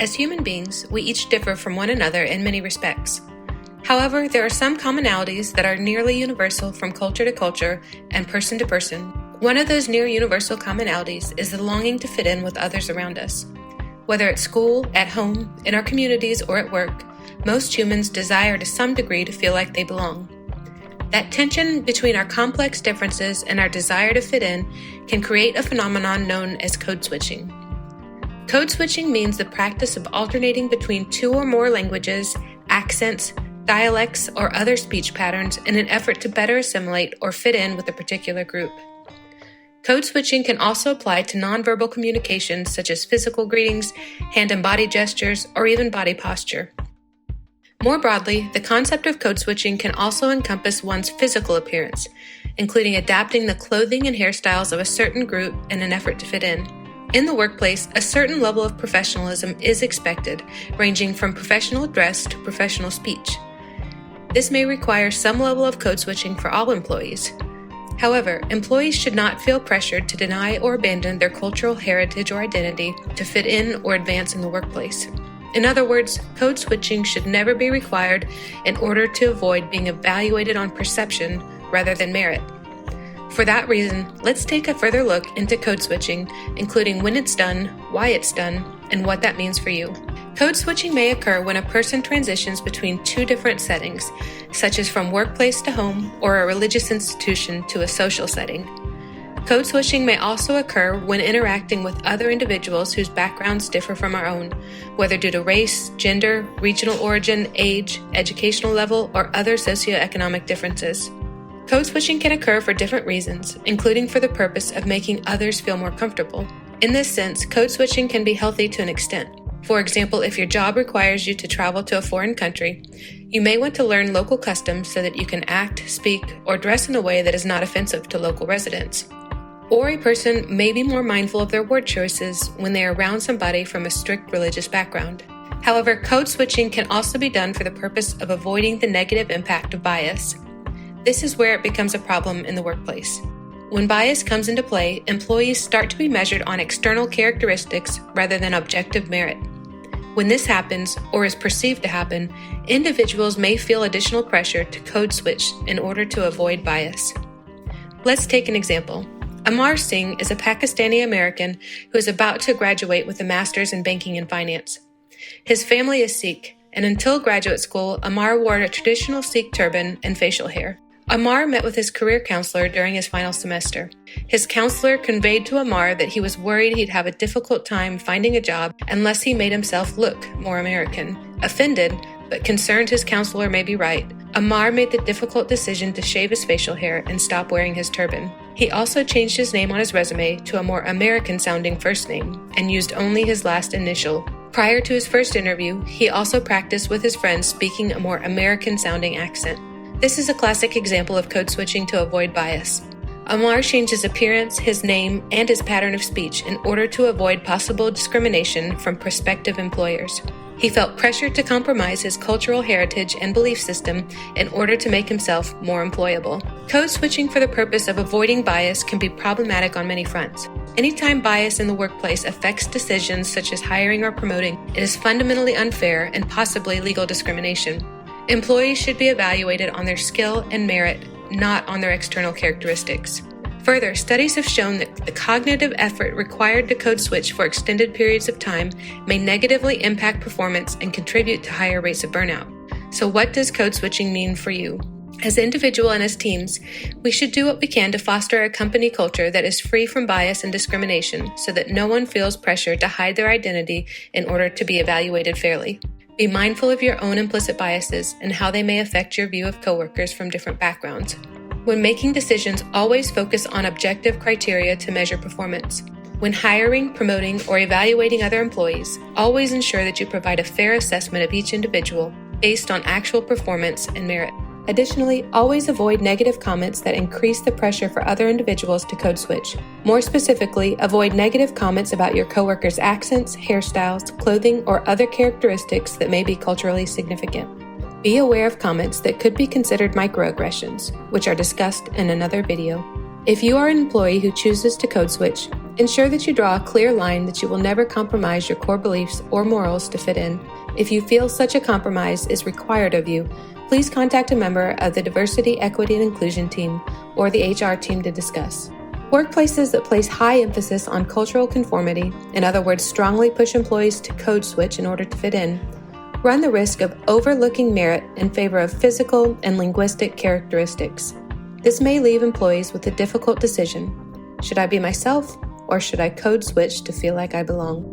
As human beings, we each differ from one another in many respects. However, there are some commonalities that are nearly universal from culture to culture and person to person. One of those near universal commonalities is the longing to fit in with others around us. Whether at school, at home, in our communities, or at work, most humans desire to some degree to feel like they belong. That tension between our complex differences and our desire to fit in can create a phenomenon known as code switching. Code switching means the practice of alternating between two or more languages, accents, dialects, or other speech patterns in an effort to better assimilate or fit in with a particular group. Code switching can also apply to nonverbal communications such as physical greetings, hand and body gestures, or even body posture. More broadly, the concept of code switching can also encompass one's physical appearance, including adapting the clothing and hairstyles of a certain group in an effort to fit in. In the workplace, a certain level of professionalism is expected, ranging from professional dress to professional speech. This may require some level of code switching for all employees. However, employees should not feel pressured to deny or abandon their cultural heritage or identity to fit in or advance in the workplace. In other words, code switching should never be required in order to avoid being evaluated on perception rather than merit. For that reason, let's take a further look into code switching, including when it's done, why it's done, and what that means for you. Code switching may occur when a person transitions between two different settings, such as from workplace to home or a religious institution to a social setting. Code switching may also occur when interacting with other individuals whose backgrounds differ from our own, whether due to race, gender, regional origin, age, educational level, or other socioeconomic differences. Code switching can occur for different reasons, including for the purpose of making others feel more comfortable. In this sense, code switching can be healthy to an extent. For example, if your job requires you to travel to a foreign country, you may want to learn local customs so that you can act, speak, or dress in a way that is not offensive to local residents. Or a person may be more mindful of their word choices when they are around somebody from a strict religious background. However, code switching can also be done for the purpose of avoiding the negative impact of bias. This is where it becomes a problem in the workplace. When bias comes into play, employees start to be measured on external characteristics rather than objective merit. When this happens, or is perceived to happen, individuals may feel additional pressure to code switch in order to avoid bias. Let's take an example. Amar Singh is a Pakistani American who is about to graduate with a master's in banking and finance. His family is Sikh, and until graduate school, Amar wore a traditional Sikh turban and facial hair. Amar met with his career counselor during his final semester. His counselor conveyed to Amar that he was worried he'd have a difficult time finding a job unless he made himself look more American. Offended, but concerned his counselor may be right, Amar made the difficult decision to shave his facial hair and stop wearing his turban. He also changed his name on his resume to a more American-sounding first name and used only his last initial. Prior to his first interview, he also practiced with his friends speaking a more American-sounding accent. This is a classic example of code switching to avoid bias. Amar changed his appearance, his name, and his pattern of speech in order to avoid possible discrimination from prospective employers. He felt pressured to compromise his cultural heritage and belief system in order to make himself more employable. Code switching for the purpose of avoiding bias can be problematic on many fronts. Anytime bias in the workplace affects decisions such as hiring or promoting, it is fundamentally unfair and possibly legal discrimination. Employees should be evaluated on their skill and merit, not on their external characteristics. Further, studies have shown that the cognitive effort required to code switch for extended periods of time may negatively impact performance and contribute to higher rates of burnout. So what does code switching mean for you? As individuals and as teams, we should do what we can to foster a company culture that is free from bias and discrimination so that no one feels pressure to hide their identity in order to be evaluated fairly. Be mindful of your own implicit biases and how they may affect your view of coworkers from different backgrounds. When making decisions, always focus on objective criteria to measure performance. When hiring, promoting, or evaluating other employees, always ensure that you provide a fair assessment of each individual based on actual performance and merit. Additionally, always avoid negative comments that increase the pressure for other individuals to code switch. More specifically, avoid negative comments about your coworkers' accents, hairstyles, clothing, or other characteristics that may be culturally significant. Be aware of comments that could be considered microaggressions, which are discussed in another video. If you are an employee who chooses to code switch, Ensure that you draw a clear line that you will never compromise your core beliefs or morals to fit in. If you feel such a compromise is required of you, please contact a member of the Diversity, Equity, and Inclusion team or the HR team to discuss. Workplaces that place high emphasis on cultural conformity, in other words, strongly push employees to code switch in order to fit in, run the risk of overlooking merit in favor of physical and linguistic characteristics. This may leave employees with a difficult decision. Should I be myself, or should I code switch to feel like I belong?